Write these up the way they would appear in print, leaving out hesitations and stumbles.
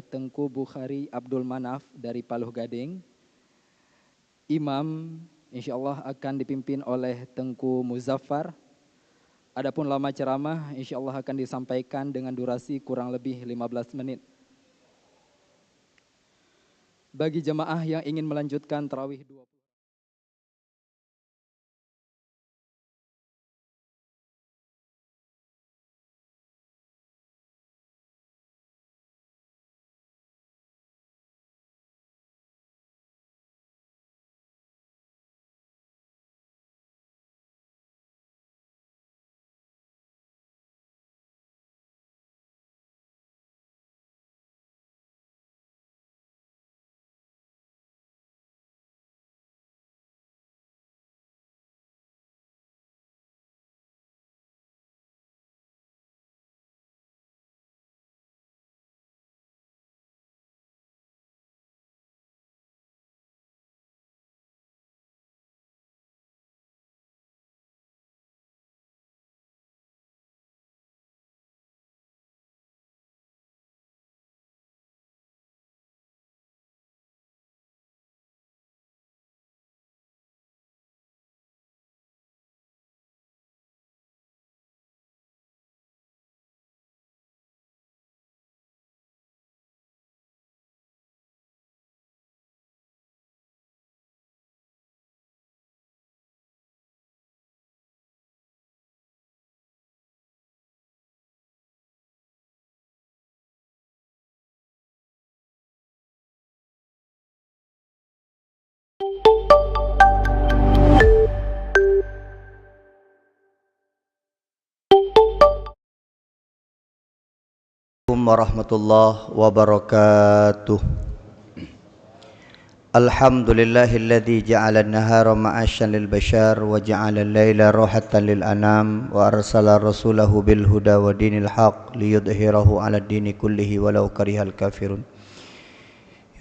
Tengku Bukhari Abdul Manaf dari Paluh Gading. Imam insyaallah akan dipimpin oleh Tengku Muzaffar. Adapun lama ceramah insyaallah akan disampaikan dengan durasi kurang lebih 15 menit. Bagi jemaah yang ingin melanjutkan tarawih 20. Warahmatullahi wabarakatuh. Alhamdulillahilladzi ja'ala an-nahara ma'asyan lil bashar wa ja'ala al-laila rahatan lil anam wa arsala rasulahu bil huda wa dinil haq liyudhhirahu 'ala ad-dini kullihi walau karihal kafirun.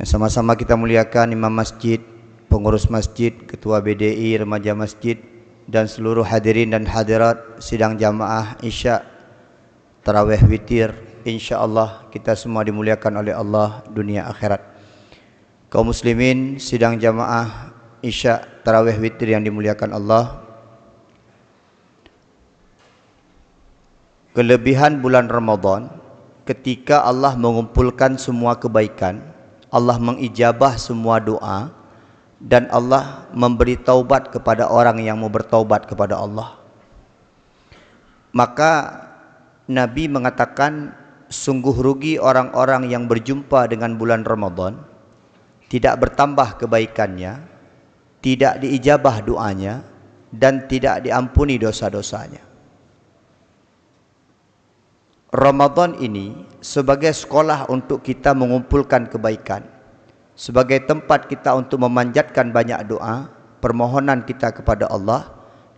Yang sama-sama kita muliakan imam masjid, pengurus masjid, ketua BDI, remaja masjid dan seluruh hadirin dan hadirat sidang jamaah Isya tarawih witir. InsyaAllah kita semua dimuliakan oleh Allah dunia akhirat. Kaum muslimin sidang jamaah Isya tarawih witir yang dimuliakan Allah. Kelebihan bulan Ramadan ketika Allah mengumpulkan semua kebaikan, Allah mengijabah semua doa dan Allah memberi taubat kepada orang yang mau bertaubat kepada Allah. Maka Nabi mengatakan, sungguh rugi orang-orang yang berjumpa dengan bulan Ramadan, tidak bertambah kebaikannya, tidak diijabah doanya, dan tidak diampuni dosa-dosanya. Ramadan ini sebagai sekolah untuk kita mengumpulkan kebaikan, sebagai tempat kita untuk memanjatkan banyak doa, permohonan kita kepada Allah,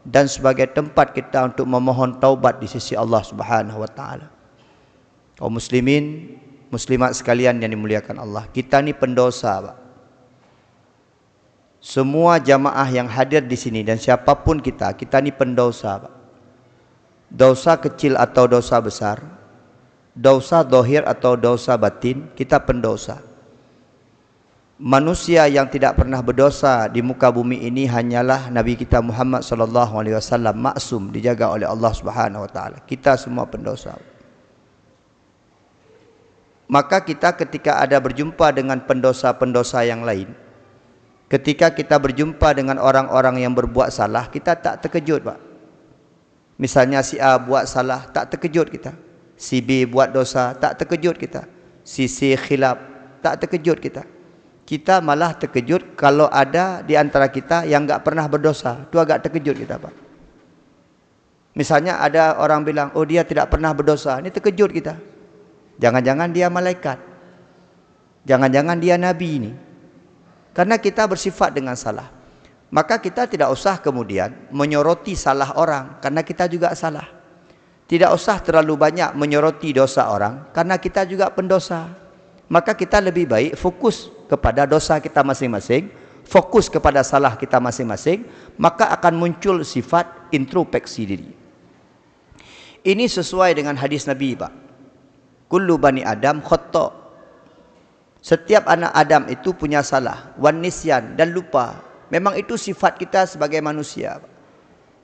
dan sebagai tempat kita untuk memohon taubat di sisi Allah Subhanahu wa taala. Kaum muslimin, muslimat sekalian yang dimuliakan Allah, kita ni pendosa, Pak. Semua jamaah yang hadir di sini dan siapapun kita ni pendosa, Pak. Dosa kecil atau dosa besar, dosa zahir atau dosa batin, kita pendosa. Manusia yang tidak pernah berdosa di muka bumi ini hanyalah Nabi kita Muhammad sallallahu alaihi wasallam, maksum, dijaga oleh Allah Subhanahu wa taala. Kita semua pendosa. Maka kita ketika ada berjumpa dengan pendosa-pendosa yang lain, ketika kita berjumpa dengan orang-orang yang berbuat salah, kita tak terkejut, Pak. Misalnya si A buat salah, tak terkejut kita. Si B buat dosa, tak terkejut kita. Si C khilaf, tak terkejut kita. Kita malah terkejut kalau ada di antara kita yang enggak pernah berdosa. Itu agak terkejut kita, Pak. Misalnya ada orang bilang, oh dia tidak pernah berdosa. Ini terkejut kita. Jangan-jangan dia malaikat. Jangan-jangan dia nabi ini. Karena kita bersifat dengan salah. Maka kita tidak usah kemudian menyoroti salah orang, karena kita juga salah. Tidak usah terlalu banyak menyoroti dosa orang, karena kita juga pendosa. Maka kita lebih baik fokus kepada dosa kita masing-masing, fokus kepada salah kita masing-masing, maka akan muncul sifat introspeksi diri. Ini sesuai dengan hadis Nabi, Pak. Kullu bani Adam khata'. Setiap anak Adam itu punya salah, wan nisyan, dan lupa. Memang itu sifat kita sebagai manusia.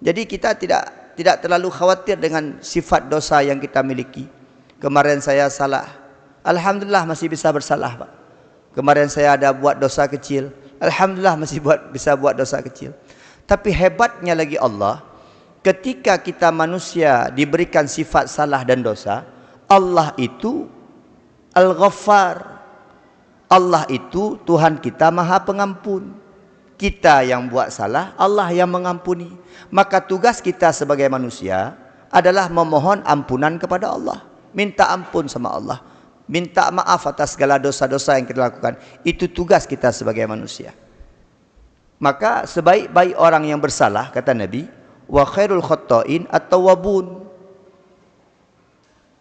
Jadi kita tidak terlalu khawatir dengan sifat dosa yang kita miliki. Kemarin saya salah, alhamdulillah masih bisa bersalah, Pak. Kemarin saya ada buat dosa kecil, alhamdulillah masih bisa buat dosa kecil. Tapi hebatnya lagi Allah, ketika kita manusia diberikan sifat salah dan dosa, Allah itu Al-Ghaffar. Allah itu Tuhan kita Maha Pengampun. Kita yang buat salah, Allah yang mengampuni. Maka tugas kita sebagai manusia adalah memohon ampunan kepada Allah. Minta ampun sama Allah. Minta maaf atas segala dosa-dosa yang kita lakukan. Itu tugas kita sebagai manusia. Maka sebaik-baik orang yang bersalah, kata Nabi, wa khairul khatta'in at-tawwabun.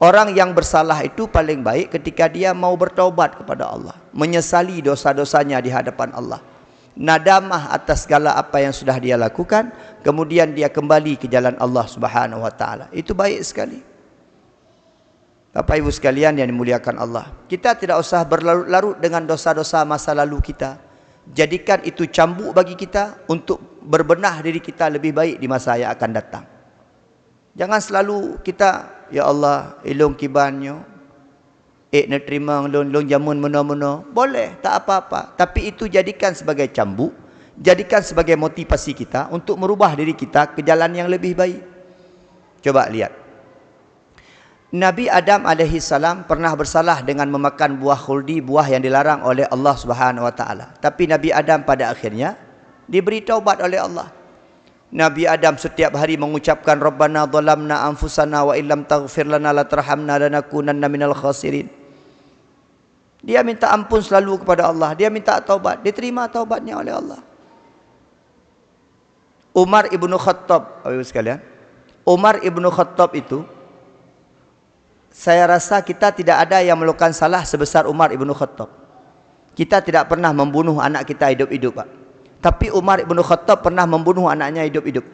Orang yang bersalah itu paling baik ketika dia mau bertaubat kepada Allah, menyesali dosa-dosanya di hadapan Allah, nadamah atas segala apa yang sudah dia lakukan, kemudian dia kembali ke jalan Allah Subhanahu wa taala. Itu baik sekali. Bapak Ibu sekalian yang dimuliakan Allah, kita tidak usah berlarut-larut dengan dosa-dosa masa lalu kita. Jadikan itu cambuk bagi kita untuk berbenah diri kita lebih baik di masa yang akan datang. Jangan selalu kita, ya Allah, ilung kibanyo, nak terima long jamun mena-mena. Boleh, tak apa-apa. Tapi itu jadikan sebagai cambuk, jadikan sebagai motivasi kita untuk merubah diri kita ke jalan yang lebih baik. Coba lihat. Nabi Adam alaihissalam pernah bersalah dengan memakan buah khuldi, buah yang dilarang oleh Allah Subhanahu wa taala. Tapi Nabi Adam pada akhirnya diberi taubat oleh Allah. Nabi Adam setiap hari mengucapkan Rabbana dhalamna anfusana wa illam taghfir lana la tarhamna lanakunanna minal khasirin. Dia minta ampun selalu kepada Allah, dia minta taubat, diterima taubatnya oleh Allah. Umar ibnu Khattab, Bapak sekalian, Umar ibnu Khattab itu, saya rasa kita tidak ada yang melakukan salah sebesar Umar ibnu Khattab. Kita tidak pernah membunuh anak kita hidup-hidup, Pak. Tapi Umar ibnu Khattab pernah membunuh anaknya hidup-hidup.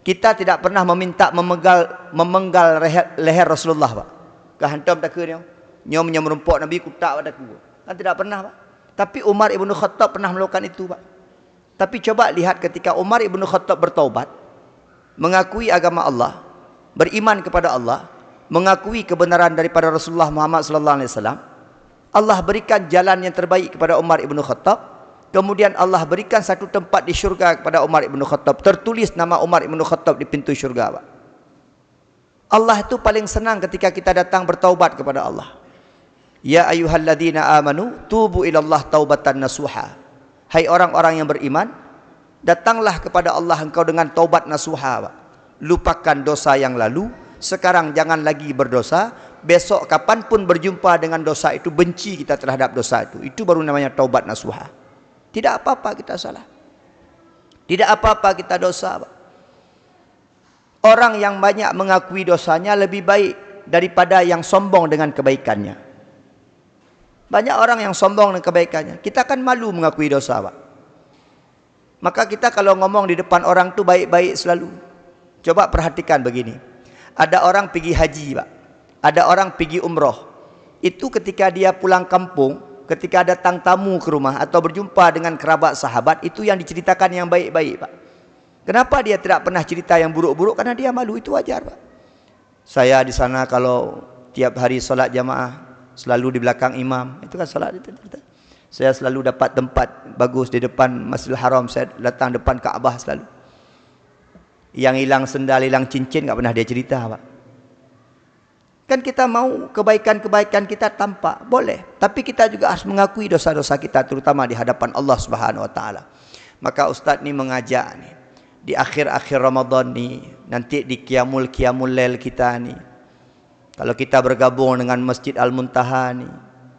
Kita tidak pernah meminta memenggal leher Rasulullah, Pak. Kehantam tak ke dia. Nyom merumpok Nabi kutak pada ku. Kan tidak pernah, Pak. Tapi Umar ibnu Khattab pernah melakukan itu, Pak. Tapi coba lihat ketika Umar ibnu Khattab bertaubat, mengakui agama Allah, beriman kepada Allah, mengakui kebenaran daripada Rasulullah Muhammad sallallahu alaihi wasallam, Allah berikan jalan yang terbaik kepada Umar ibnu Khattab. Kemudian Allah berikan satu tempat di syurga kepada Umar ibnu Khattab. Tertulis nama Umar ibnu Khattab di pintu syurga, Pak. Allah itu paling senang ketika kita datang bertaubat kepada Allah. Ya ayyuhalladzina amanu tubu ilallah taubatan nasuha. Hai orang-orang yang beriman, datanglah kepada Allah engkau dengan taubat nasuha, Pak. Lupakan dosa yang lalu, sekarang jangan lagi berdosa. Besok kapanpun berjumpa dengan dosa itu, benci kita terhadap dosa itu. Itu baru namanya taubat nasuha. Tidak apa-apa kita salah, tidak apa-apa kita dosa, Pak. Orang yang banyak mengakui dosanya lebih baik daripada yang sombong dengan kebaikannya. Banyak orang yang sombong dengan kebaikannya. Kita kan malu mengakui dosa, Pak. Maka kita kalau ngomong di depan orang tu baik-baik selalu. Coba perhatikan begini. Ada orang pergi haji, Pak. Ada orang pergi umroh. Itu ketika dia pulang kampung, ketika datang tamu ke rumah atau berjumpa dengan kerabat sahabat, itu yang diceritakan yang baik-baik, Pak. Kenapa dia tidak pernah cerita yang buruk-buruk? Karena dia malu, itu wajar, Pak. Saya di sana kalau tiap hari solat jamaah, selalu di belakang imam. Itu kan solat itu. Saya selalu dapat tempat bagus di depan Masjidil Haram. Saya datang depan Kaabah selalu. Yang hilang sendal, hilang cincin, tak pernah dia cerita, Pak. Kan kita mau kebaikan-kebaikan kita tampak, boleh. Tapi kita juga harus mengakui dosa-dosa kita, terutama di hadapan Allah Subhanahu Wa Taala. Maka Ustaz ni mengajak ni, di akhir-akhir Ramadan ni, nanti di Qiyamul Lail kita ni, kalau kita bergabung dengan Masjid Al-Muntaha ni,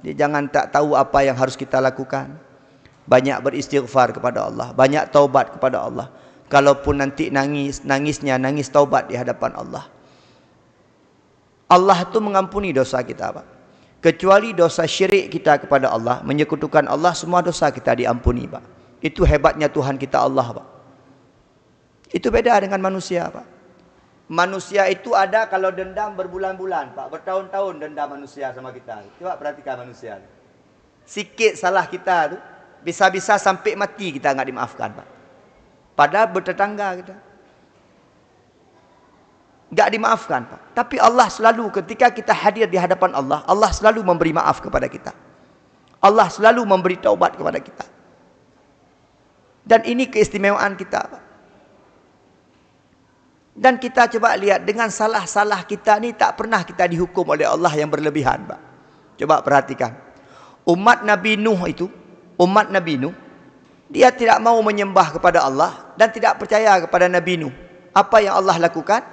dia jangan tak tahu apa yang harus kita lakukan. Banyak beristighfar kepada Allah, banyak taubat kepada Allah. Kalaupun nanti nangisnya nangis taubat di hadapan Allah. Allah itu mengampuni dosa kita, Pak. Kecuali dosa syirik kita kepada Allah, menyekutukan Allah, semua dosa kita diampuni, Pak. Itu hebatnya Tuhan kita Allah, Pak. Itu beda dengan manusia, Pak. Manusia itu ada kalau dendam berbulan-bulan, Pak. Bertahun-tahun dendam manusia sama kita. Coba perhatikan manusia. Sikit salah kita tu, bisa-bisa sampai mati kita enggak dimaafkan, Pak. Padahal bertetangga kita. Enggak dimaafkan, Pak. Tapi Allah selalu ketika kita hadir di hadapan Allah, Allah selalu memberi maaf kepada kita. Allah selalu memberi taubat kepada kita. Dan ini keistimewaan kita, Pak. Dan kita coba lihat dengan salah-salah kita ni tak pernah kita dihukum oleh Allah yang berlebihan, Pak. Coba perhatikan. Umat Nabi Nuh itu, umat Nabi Nuh, dia tidak mau menyembah kepada Allah dan tidak percaya kepada Nabi Nuh. Apa yang Allah lakukan?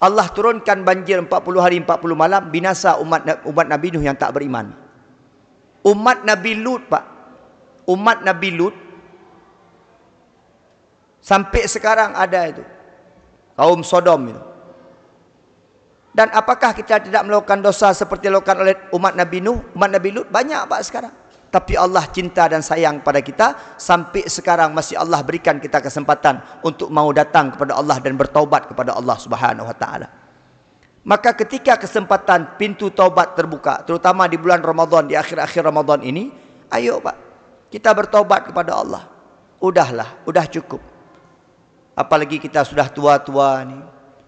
Allah turunkan banjir 40 hari 40 malam, binasa umat Nabi Nuh yang tak beriman. Umat Nabi Lut, Pak. Umat Nabi Lut sampai sekarang ada itu. Kaum Sodom itu. Dan apakah kita tidak melakukan dosa seperti dilakukan oleh umat Nabi Nuh, umat Nabi Lut? Banyak, Pak, sekarang. Tapi Allah cinta dan sayang pada kita, sampai sekarang masih Allah berikan kita kesempatan untuk mau datang kepada Allah dan bertaubat kepada Allah Subhanahu wa taala. Maka ketika kesempatan pintu taubat terbuka, terutama di bulan Ramadan, di akhir-akhir Ramadan ini, ayo, Pak, kita bertaubat kepada Allah. Udahlah, udah cukup. Apalagi kita sudah tua-tua ni.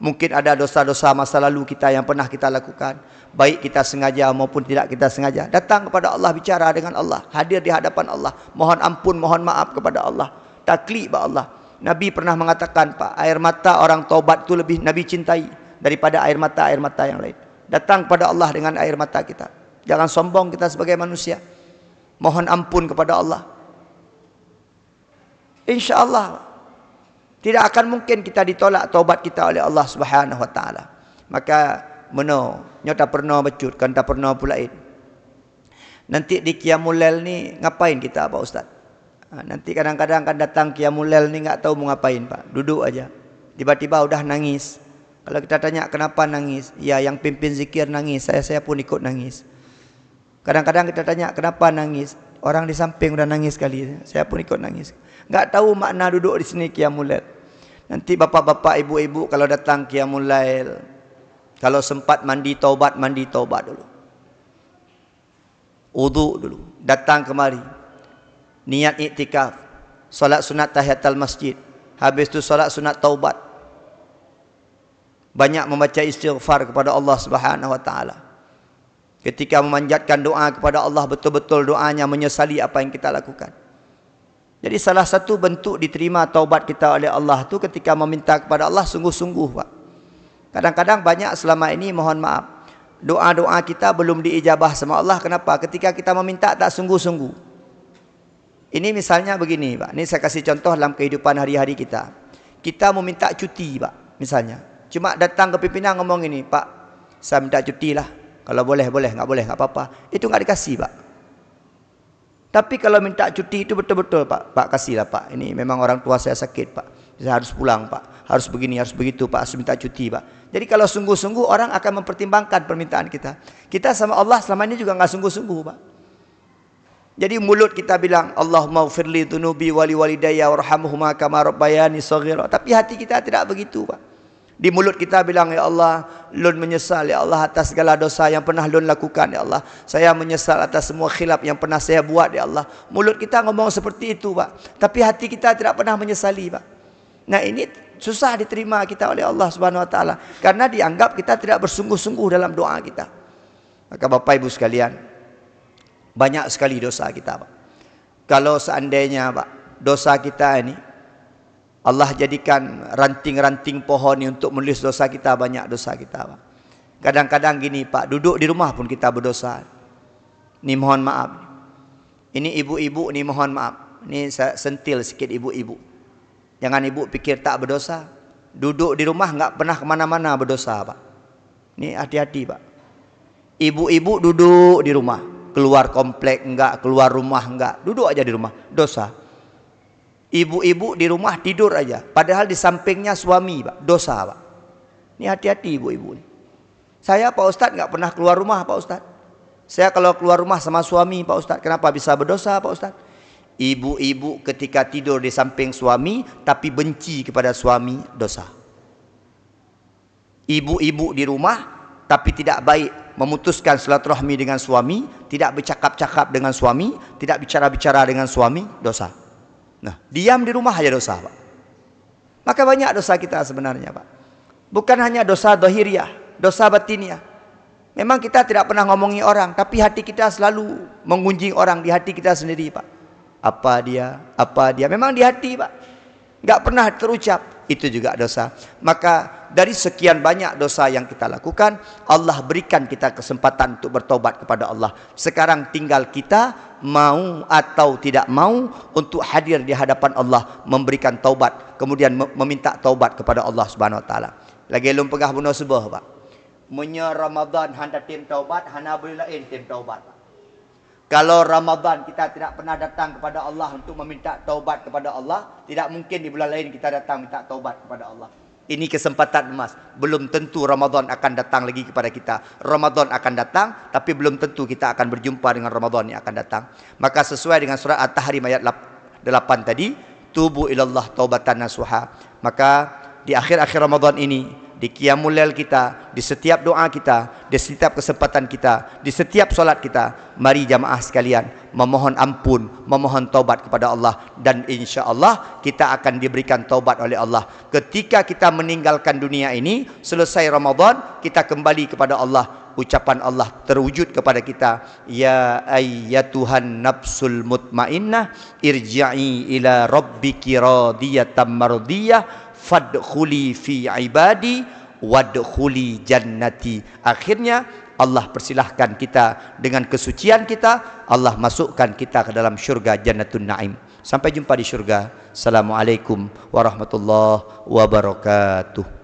Mungkin ada dosa-dosa masa lalu kita yang pernah kita lakukan, baik kita sengaja maupun tidak kita sengaja. Datang kepada Allah, bicara dengan Allah, hadir di hadapan Allah, mohon ampun, mohon maaf kepada Allah, taklid kepada Allah. Nabi pernah mengatakan, Pak, air mata orang taubat itu lebih Nabi cintai daripada air mata yang lain. Datang kepada Allah dengan air mata kita. Jangan sombong kita sebagai manusia. Mohon ampun kepada Allah. InsyaAllah tidak akan mungkin kita ditolak taubat kita oleh Allah Subhanahu wa taala. Maka meno nyota pernah becut kan tak pernah pulain. Nanti di Qiyamul Lail ni ngapain kita, Pak Ustaz? Nanti kadang-kadang kan datang Qiyamul Lail ni enggak tahu mau ngapain, Pak. Duduk aja. Tiba-tiba udah nangis. Kalau kita tanya kenapa nangis? Ya, yang pimpin zikir nangis, saya pun ikut nangis. Kadang-kadang kita tanya kenapa nangis? Orang di samping udah nangis sekali, saya pun ikut nangis. Enggak tahu makna duduk di sini Qiyamul Lail. Nanti bapak-bapak, ibu-ibu kalau datang Qiyamul Lail, kalau sempat mandi taubat dulu. Wudu dulu, datang kemari. Niat iktikaf, solat sunat tahiyatul masjid, habis itu solat sunat taubat. Banyak membaca istighfar kepada Allah Subhanahu wa taala. Ketika memanjatkan doa kepada Allah, betul-betul doanya menyesali apa yang kita lakukan. Jadi salah satu bentuk diterima taubat kita oleh Allah tu ketika meminta kepada Allah sungguh-sungguh, Pak. Kadang-kadang banyak selama ini, mohon maaf, doa-doa kita belum diijabah sama Allah. Kenapa? Ketika kita meminta tak sungguh-sungguh. Ini misalnya begini, Pak. Ini saya kasih contoh dalam kehidupan hari-hari kita. Kita meminta cuti, Pak. Misalnya, cuma datang ke pimpinan ngomong ini, Pak, saya minta cuti lah. Kalau boleh, enggak boleh, enggak apa-apa. Itu enggak dikasih, Pak. Tapi kalau minta cuti itu betul-betul, Pak. Pak, kasihlah, Pak. Ini memang orang tua saya sakit, Pak. Saya harus pulang, Pak. Harus begini, harus begitu, Pak. Harus minta cuti, Pak. Jadi kalau sungguh-sungguh, orang akan mempertimbangkan permintaan kita. Kita sama Allah selama ini juga enggak sungguh-sungguh, Pak. Jadi mulut kita bilang, Allahumma ghfirli dhunubi wali walidayya warhamhuma kama rabbayani shaghira. Tapi hati kita tidak begitu, Pak. Di mulut kita bilang, ya Allah, Lun menyesal, ya Allah, atas segala dosa yang pernah Lun lakukan, ya Allah. Saya menyesal atas semua khilaf yang pernah saya buat, ya Allah. Mulut kita ngomong seperti itu, Pak. Tapi hati kita tidak pernah menyesali, Pak. Nah, ini susah diterima kita oleh Allah Subhanahu wa taala karena dianggap kita tidak bersungguh-sungguh dalam doa kita. Maka Bapak Ibu sekalian, banyak sekali dosa kita, Pak. Kalau seandainya, Pak, dosa kita ini Allah jadikan ranting-ranting pohon ni untuk menulis dosa kita, banyak dosa kita, Pak. Kadang-kadang gini, Pak, duduk di rumah pun kita berdosa. Ni mohon maaf. Ini ibu-ibu ni mohon maaf. Ni saya sentil sikit ibu-ibu. Jangan ibu pikir tak berdosa. Duduk di rumah enggak pernah kemana-mana berdosa, Pak. Ni hati-hati, Pak. Ibu-ibu duduk di rumah. Keluar komplek enggak, keluar rumah enggak. Duduk aja di rumah, dosa. Ibu-ibu di rumah tidur aja, padahal di sampingnya suami, Pak. Dosa, Pak. Ini hati-hati ibu-ibu. Saya, Pak Ustadz, nggak pernah keluar rumah, Pak Ustadz. Saya kalau keluar rumah sama suami, Pak Ustadz. Kenapa bisa berdosa, Pak Ustadz? Ibu-ibu ketika tidur di samping suami, tapi benci kepada suami, dosa. Ibu-ibu di rumah, tapi tidak baik memutuskan silaturahmi dengan suami, tidak bercakap-cakap dengan suami, tidak bicara-bicara dengan suami, dosa. Nah, diam di rumah aja dosa, Pak. Maka banyak dosa kita sebenarnya, Pak. Bukan hanya dosa zahiriyah, dosa batiniah. Memang kita tidak pernah ngomongi orang, tapi hati kita selalu menggunjing orang di hati kita sendiri, Pak. Apa dia? Apa dia? Memang di hati, Pak. Enggak pernah terucap. Itu juga dosa. Maka dari sekian banyak dosa yang kita lakukan, Allah berikan kita kesempatan untuk bertaubat kepada Allah. Sekarang tinggal kita mau atau tidak mau untuk hadir di hadapan Allah, memberikan taubat, kemudian meminta taubat kepada Allah Subhanahu Wa Taala. Lagi belum pegah bunuh sebuah, Pak. Munya Ramadan handa tim taubat, hana boleh lain tim taubat, Pak. Kalau Ramadan kita tidak pernah datang kepada Allah untuk meminta taubat kepada Allah, tidak mungkin di bulan lain kita datang minta taubat kepada Allah. Ini kesempatan emas. Belum tentu Ramadan akan datang lagi kepada kita. Ramadan akan datang, tapi belum tentu kita akan berjumpa dengan Ramadan yang akan datang. Maka sesuai dengan surah At-Tahrim ayat 8 tadi, tubu ilallah taubatan nasuha. Maka di akhir-akhir Ramadan ini, di qiyamul lail kita, di setiap doa kita, di setiap kesempatan kita, di setiap solat kita, mari jamaah sekalian memohon ampun, memohon taubat kepada Allah, dan insya-Allah kita akan diberikan taubat oleh Allah. Ketika kita meninggalkan dunia ini, selesai Ramadan, kita kembali kepada Allah. Ucapan Allah terwujud kepada kita, ya ayyatuhan nafsul mutmainnah irji'i ila rabbiki radiyatan mardiyah fadkhuli fi ibadi wadkhuli jannati. Akhirnya Allah persilahkan kita dengan kesucian kita, Allah masukkan kita ke dalam syurga Jannatun Naim. Sampai jumpa di syurga. Assalamualaikum warahmatullahi wabarakatuh.